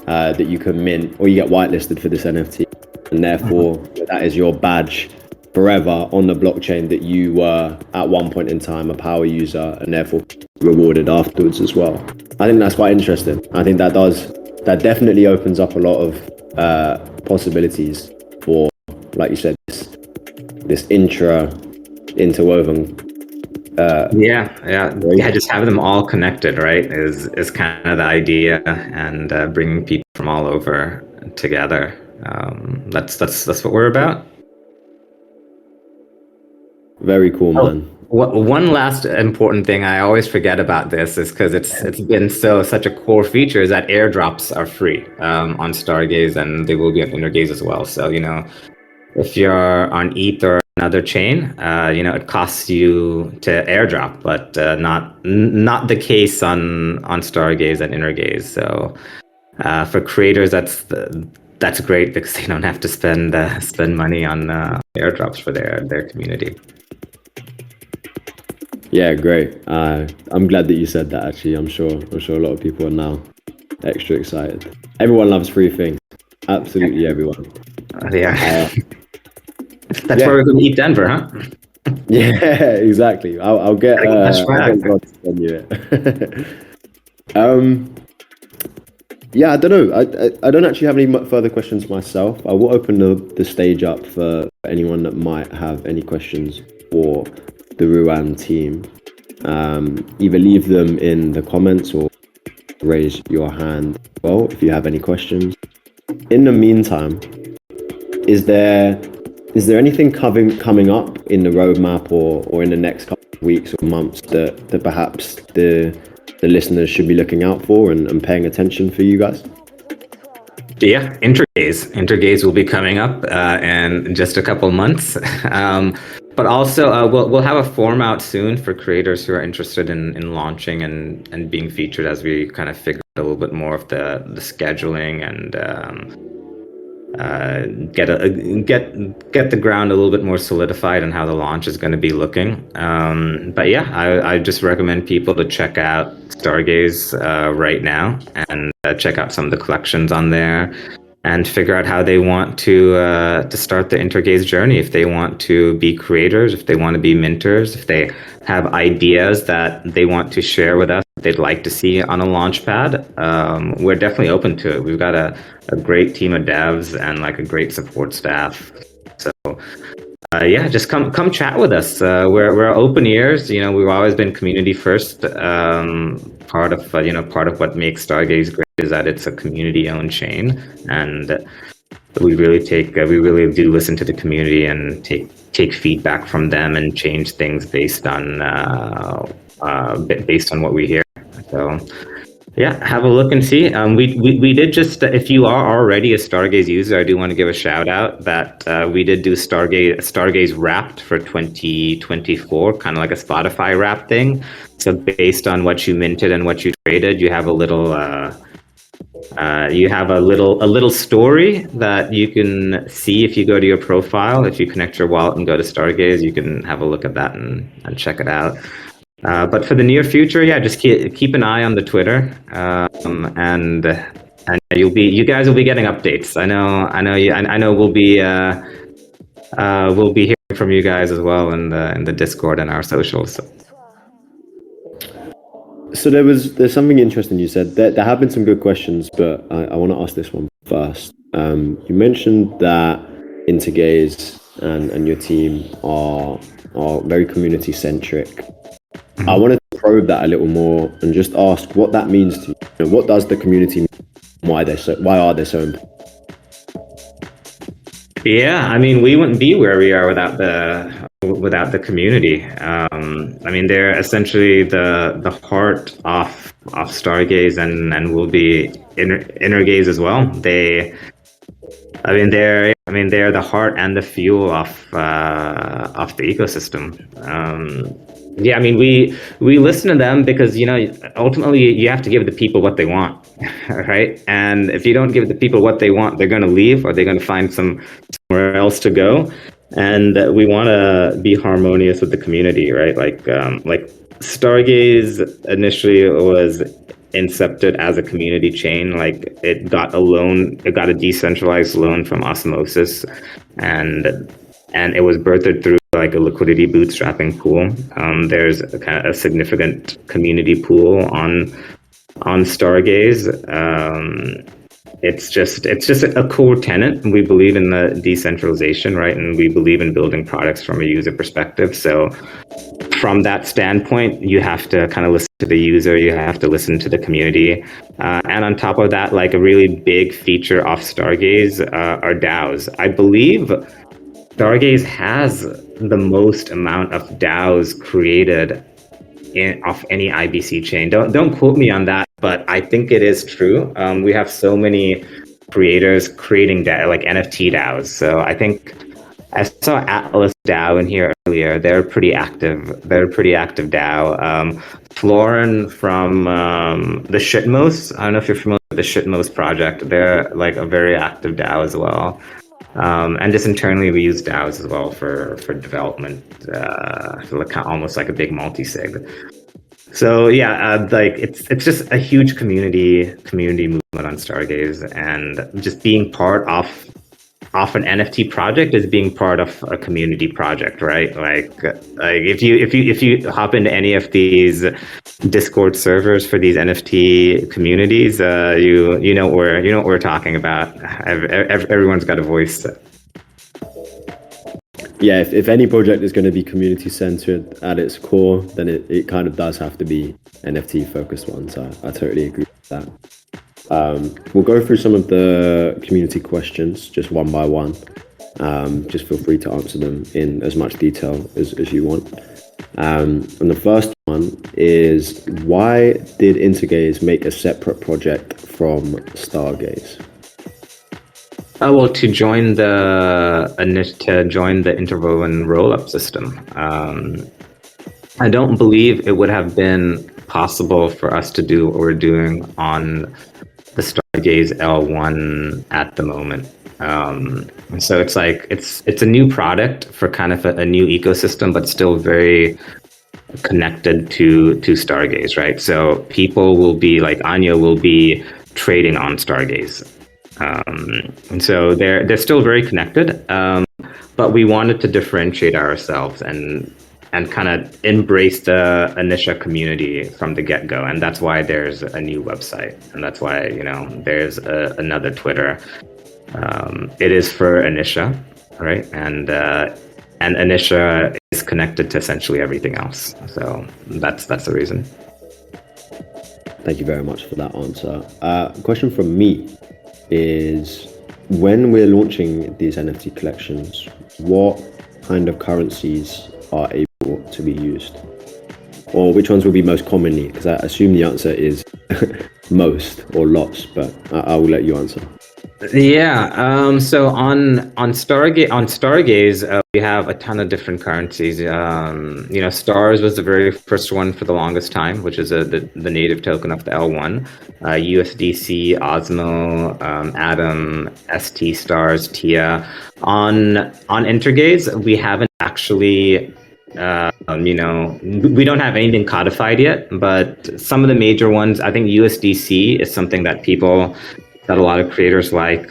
that you can mint, or you get whitelisted for this NFT, and therefore that is your badge forever on the blockchain that you were at one point in time a power user, and therefore rewarded afterwards as well. I think that's quite interesting. I think that definitely opens up a lot of possibilities for, like you said, this interwoven. Just have them all connected, right? Is kind of the idea, and bringing people from all over together. That's what we're about. Very cool, man. One last important thing I always forget about this is because it's been such a core feature, is that airdrops are free on Stargaze, and they will be on Intergaze as well. So if you're on ETH or another chain, it costs you to airdrop, but not the case on Stargaze and Intergaze. So for creators, that's great, because they don't have to spend money on airdrops for their community. Yeah, great. I'm glad that you said that. Actually, I'm sure a lot of people are now extra excited. Everyone loves free things. Absolutely everyone. That's why we're going to eat Denver, huh? Yeah, exactly. I'll get God to send you it. Yeah, I don't know. I don't actually have any further questions myself. I will open the stage up for anyone that might have any questions for the Ruan team. Either leave them in the comments or raise your hand if you have any questions. In the meantime, is there anything coming up in the roadmap or in the next couple of weeks or months that perhaps the listeners should be looking out for and paying attention for you guys? Yeah, Intergaze will be coming up in just a couple months. But also, we'll have a form out soon for creators who are interested in launching and being featured, as we kind of figure out a little bit more of the scheduling and get the ground a little bit more solidified on how the launch is going to be looking. But yeah, I just recommend people to check out Stargaze right now and check out some of the collections on there, and figure out how they want to start the Intergaze journey. If they want to be creators, if they want to be minters, if they have ideas that they want to share with us, they'd like to see on a launch pad, we're definitely open to it. We've got a great team of devs and like a great support staff. So just come chat with us. We're open ears. We've always been community first. Part of what makes Stargaze great is that it's a community-owned chain, and we really do listen to the community and take feedback from them and change things based on what we hear. So yeah, have a look and see. We did just, if you are already a Stargaze user, I do want to give a shout out that we did do Stargaze Wrapped for 2024, kind of like a Spotify Wrap thing. So based on what you minted and what you traded, you have a little story that you can see if you go to your profile. If you connect your wallet and go to Stargaze, you can have a look at that and check it out. But for the near future, just keep an eye on the Twitter, and And you guys will be getting updates. I know we'll be hearing from you guys as well in the Discord and our socials. So there's something interesting you said. There have been some good questions, but I want to ask this one first. You mentioned that Intergaze and your team are very community centric. Mm-hmm. I wanted to probe that a little more and just ask what that means to you. You know, what does the community mean? Why are they so important? Yeah, I mean, we wouldn't be where we are without the community. I mean, they're essentially the heart of Stargaze and will be Intergaze as well. They're the heart and the fuel of the ecosystem. Yeah, I mean, we listen to them because, you know, ultimately you have to give the people what they want, right? And if you don't give the people what they want, they're going to leave or they're going to find somewhere else to go. And we want to be harmonious with the community, right? Like Stargaze initially was incepted as a community chain. Like it got a decentralized loan from Osmosis, and it was birthed through like a liquidity bootstrapping pool. There's a kind of a significant community pool on Stargaze. It's just a core tenet. We believe in the decentralization, right? And we believe in building products from a user perspective. So from that standpoint, you have to kind of listen to the user, you have to listen to the community. And on top of that, like a really big feature of Stargaze are DAOs. I believe Stargaze has the most amount of DAOs created of any IBC chain. Don't quote me on that, but I think it is true. We have so many creators creating like NFT DAOs. So I think I saw Atlas DAO in here earlier. They're pretty active. They're a pretty active DAO. Florin from the Shitmos. I don't know if you're familiar with the Shitmos project. They're like a very active DAO as well. And just internally, we use DAOs as well for development, almost like a big multi-sig. So yeah, like it's just a huge community movement on Stargaze, and just being part of an NFT project is being part of a community project, right? Like if you hop into any of these Discord servers for these NFT communities, you know what we're talking about. Everyone's got a voice. Yeah, if any project is going to be community centered at its core, then it kind of does have to be NFT focused ones. I totally agree with that. We'll go through some of the community questions just one by one. Just feel free to answer them in as much detail as you want. And the first one is, why did Intergaze make a separate project from Stargaze? Well, to join the interwoven rollup system. I don't believe it would have been possible for us to do what we're doing on the Stargaze L1 at the moment. So it's like it's a new product for kind of a new ecosystem, but still very connected to Stargaze, right? So people will be like, Anya will be trading on Stargaze. And so they're still very connected, but we wanted to differentiate ourselves and kind of embrace the Initia community from the get-go, and that's why there's a new website, and that's why there's another Twitter. It is for Initia, right? And Initia is connected to essentially everything else. So that's the reason. Thank you very much for that answer. Question from me is, when we're launching these NFT collections, what kind of currencies are able to be used? Or which ones will be most commonly? Because I assume the answer is most or lots, but I will let you answer. Yeah. So on Stargaze, we have a ton of different currencies. Stars was the very first one for the longest time, which is the native token of the L1. USDC, Osmo, Atom, ST Stars, TIA. On Intergaze, we haven't actually. We don't have anything codified yet, but some of the major ones, I think USDC is something that people that a lot of creators like.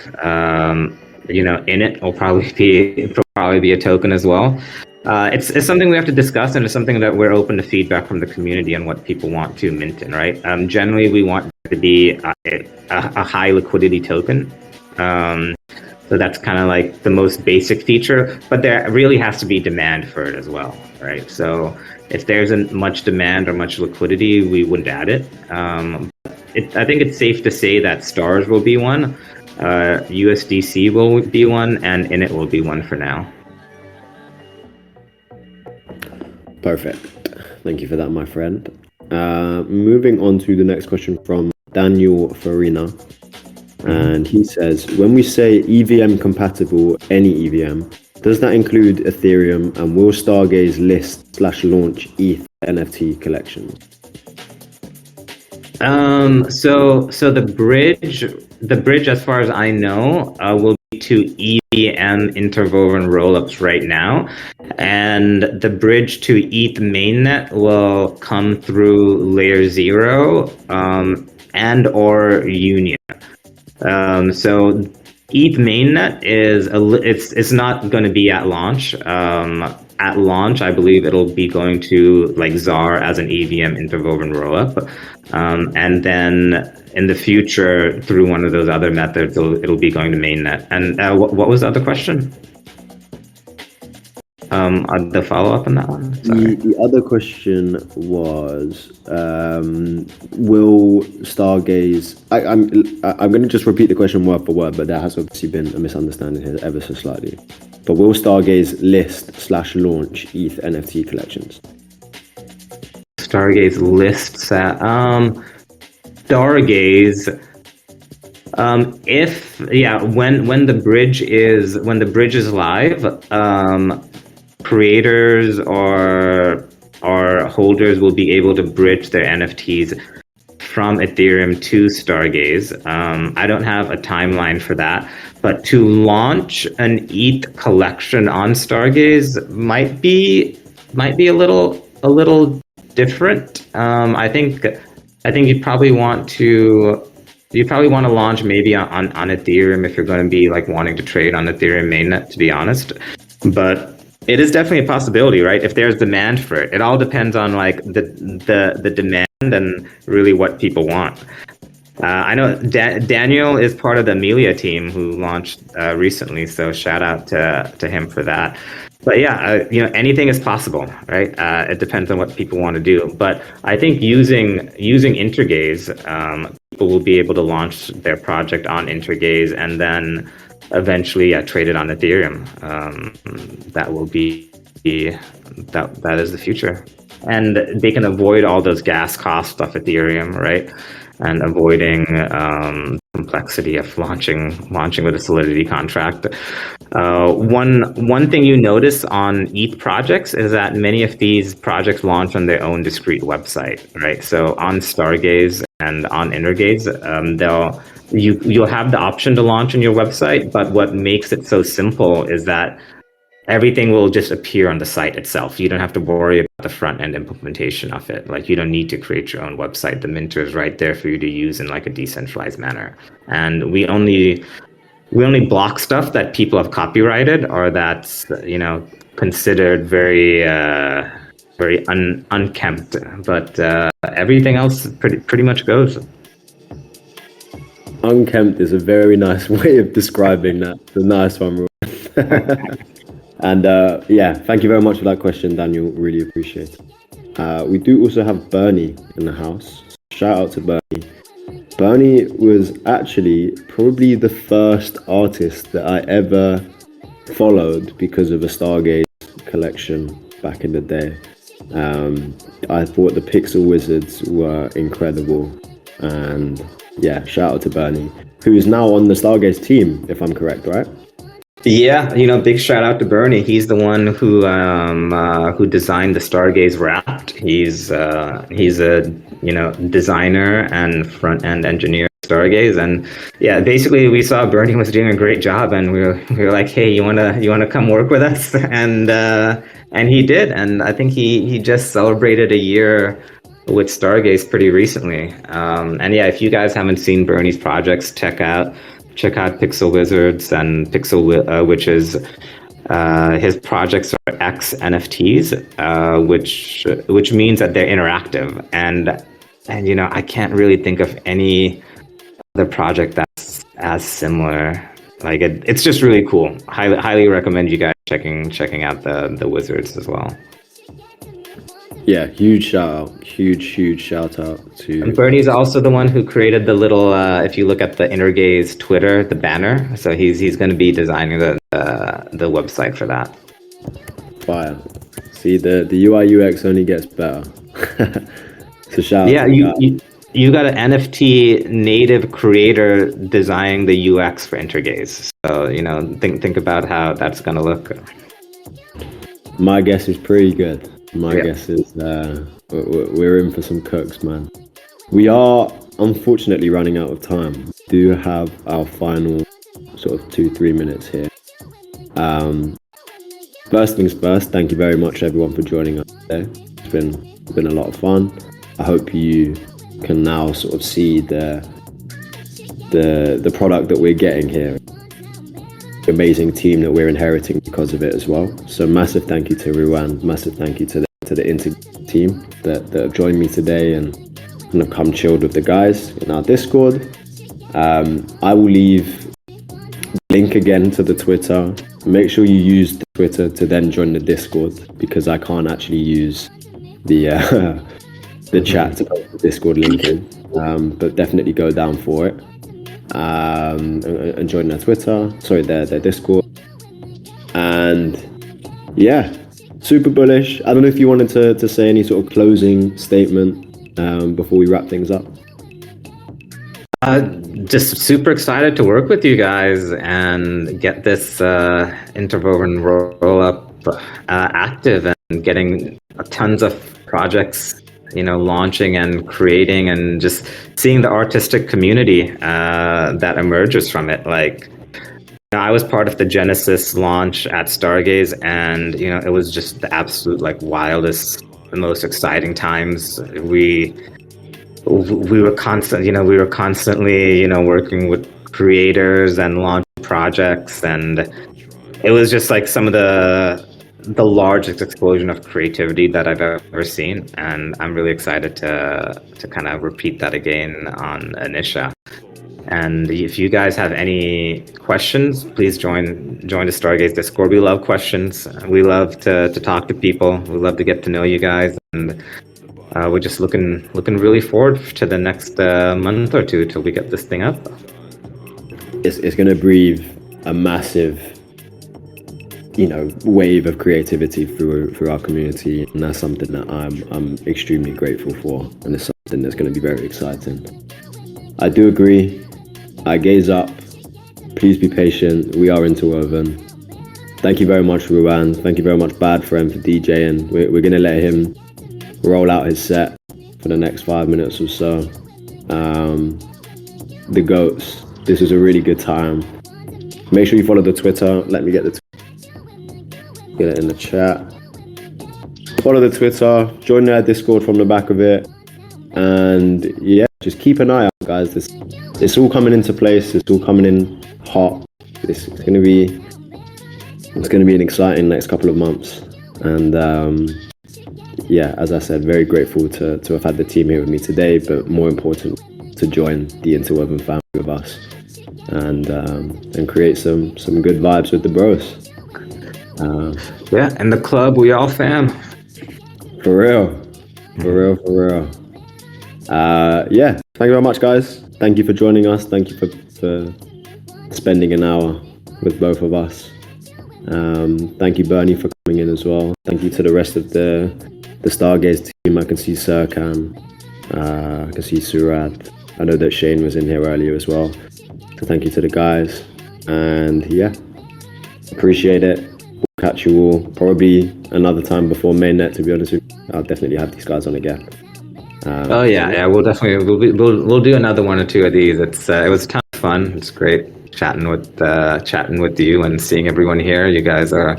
Init will probably be a token as well. It's something we have to discuss, and it's something that we're open to feedback from the community on what people want to mint in, right? Generally, we want it to be a high liquidity token. So that's kind of like the most basic feature, but there really has to be demand for it as well, right? So if there isn't much demand or much liquidity, we wouldn't add it. I think it's safe to say that stars will be one, USDC will be one, and Init will be one for now. Perfect. Thank you for that, my friend. Moving on to the next question from Daniel Farina. And he says, when we say EVM compatible, any EVM, does that include Ethereum, and will Stargaze list/launch ETH NFT collections? So the bridge, as far as I know, will be to EVM interwoven rollups right now, and the bridge to ETH mainnet will come through Layer 0 and or Union. So ETH mainnet it's not going to be at launch. At launch, I believe it'll be going to like ZAR as an EVM interwoven rollup, and then in the future, through one of those other methods, it'll be going to mainnet. And what was the other question? The follow-up on that one? The other question was, will Stargaze... I'm going to just repeat the question word for word, but there has obviously been a misunderstanding here ever so slightly. But will Stargaze list/launch ETH NFT collections? Stargaze lists Stargaze. When the bridge is live, creators or holders will be able to bridge their NFTs from Ethereum to Stargaze. I don't have a timeline for that, but to launch an ETH collection on Stargaze might be a little different. I think you probably want to launch maybe on Ethereum if you're going to be like wanting to trade on Ethereum mainnet, to be honest. But it is definitely a possibility, right? If there's demand for it. It all depends on like the demand and really what people want. I know Daniel is part of the Emilia team who launched recently, so shout out to him for that. But yeah, anything is possible, right? It depends on what people want to do. But I think using Intergaze, people will be able to launch their project on Intergaze and then eventually trade it on Ethereum. That will be that is the future, and they can avoid all those gas costs off Ethereum, right? And avoiding complexity of launching with a Solidity contract. One thing you notice on ETH projects is that many of these projects launch on their own discrete website, right? So on Stargaze and on Intergaze, you'll have the option to launch on your website, but what makes it so simple is that everything will just appear on the site itself. You don't have to worry about the front end implementation of it. Like you don't need to create your own website. The minter is right there for you to use in like a decentralized manner. And we only block stuff that people have copyrighted or that's considered very unkempt. But everything else pretty much goes. Unkempt is a very nice way of describing that. It's a nice one. And thank you very much for that question, Daniel. Really appreciate it. We do also have Bernie in the house. Shout out to Bernie. Bernie was actually probably the first artist that I ever followed because of a Stargaze collection back in the day. I thought the Pixel Wizards were incredible. And yeah, shout out to Bernie, who's now on the Stargaze team, if I'm correct, right? Yeah, big shout out to Bernie. He's the one who designed the Stargaze Wrapped. He's a designer and front end engineer at Stargaze, and yeah, basically we saw Bernie was doing a great job, and we were like, hey, you wanna come work with us? And he did, and I think he just celebrated a year with Stargaze pretty recently. And yeah, if you guys haven't seen Bernie's projects, check out Pixel Wizards and Witches. His projects are X NFTs, which means that they're interactive, and you know, I can't really think of any other project that's as similar. Like it's just really cool. Highly recommend you guys checking out the Wizards as well. Yeah, huge shout out to. And Bernie's also the one who created the little. If you look at the Intergaze Twitter, the banner. So he's going to be designing the website for that. Fire. See, the UI UX only gets better. So shout out. Yeah, you got an NFT native creator designing the UX for Intergaze. So you know, think about how that's going to look. My guess is pretty good. My guess is we're in for some cooks, man. We are unfortunately running out of time. We do have our final sort of 2-3 minutes here. First things first, thank you very much everyone for joining us today. It's been a lot of fun. I hope you can now sort of see the product that we're getting here. Amazing team that we're inheriting because of it as well. So massive thank you to Ruan, massive thank you to the Intergaze team that have joined me today and have come chilled with the guys in our Discord. I will leave the link again to the Twitter. Make sure you use the Twitter to then join the Discord, because I can't actually use the chat to put the Discord link in. But definitely go down for it. And join their their Discord. And yeah, super bullish. I don't know if you wanted to say any sort of closing statement before we wrap things up. Just super excited to work with you guys and get this interwoven roll up active and getting tons of projects, you know, launching and creating, and just seeing the artistic community that emerges from it. Like, you know, I was part of the Genesis launch at Stargaze, and you know, it was just the absolute like wildest, the most exciting times. We were constantly, you know, working with creators and launching projects, and it was just like some of the largest explosion of creativity that I've ever seen, and I'm really excited to kind of repeat that again on Initia. And if you guys have any questions, please join the Stargaze Discord. We love questions. We love to talk to people. We love to get to know you guys, and we're just looking really forward to the next month or two till we get this thing up. It's going to breathe a massive, you know, wave of creativity through our community, and that's something that I'm extremely grateful for, and it's something that's going to be very exciting. I do agree. I gaze up. Please be patient. We are interwoven. Thank you very much, Ruan. Thank you very much, Bad Friend, for DJing. We're going to let him roll out his set for the next 5 minutes or so. The GOATs. This was a really good time. Make sure you follow the Twitter. Let me get it in the chat. Follow the Twitter, join their Discord from the back of it, and yeah, just keep an eye out, guys. It's all coming into place. It's all coming in hot. It's gonna be an exciting next couple of months, and yeah, as I said, very grateful to have had the team here with me today, but more important, to join the Interwoven family with us, and create some good vibes with the bros. Yeah, and the club, we all fam. For real. Yeah, thank you very much, guys. Thank you for joining us. Thank you for spending an hour with both of us. Thank you, Bernie, for coming in as well. Thank you to the rest of the Stargaze team. I can see Serkan. I can see Surat. I know that Shane was in here earlier as well. So thank you to the guys. And yeah, appreciate it. We'll catch you all probably another time before mainnet, to be honest with you. I'll definitely have these guys on again. We'll definitely we'll do another one or two of these. It was a ton of fun. It's great chatting with you and seeing everyone here. You guys are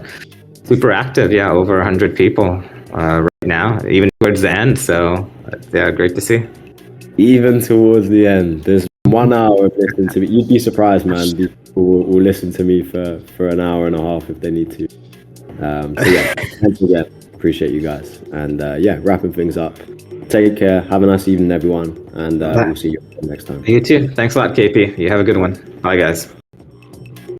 super active. Yeah, over 100 people right now, even towards the end. So But, yeah, great to see. Even towards the end, there's 1 hour of listening to me. You'd be surprised, man. These people will listen to me for an hour and a half if they need to. So yeah, thanks again. Appreciate you guys. And yeah, wrapping things up. Take care. Have a nice evening, everyone. And we'll see you next time. You too. Thanks a lot, KP. You have a good one. Bye, guys.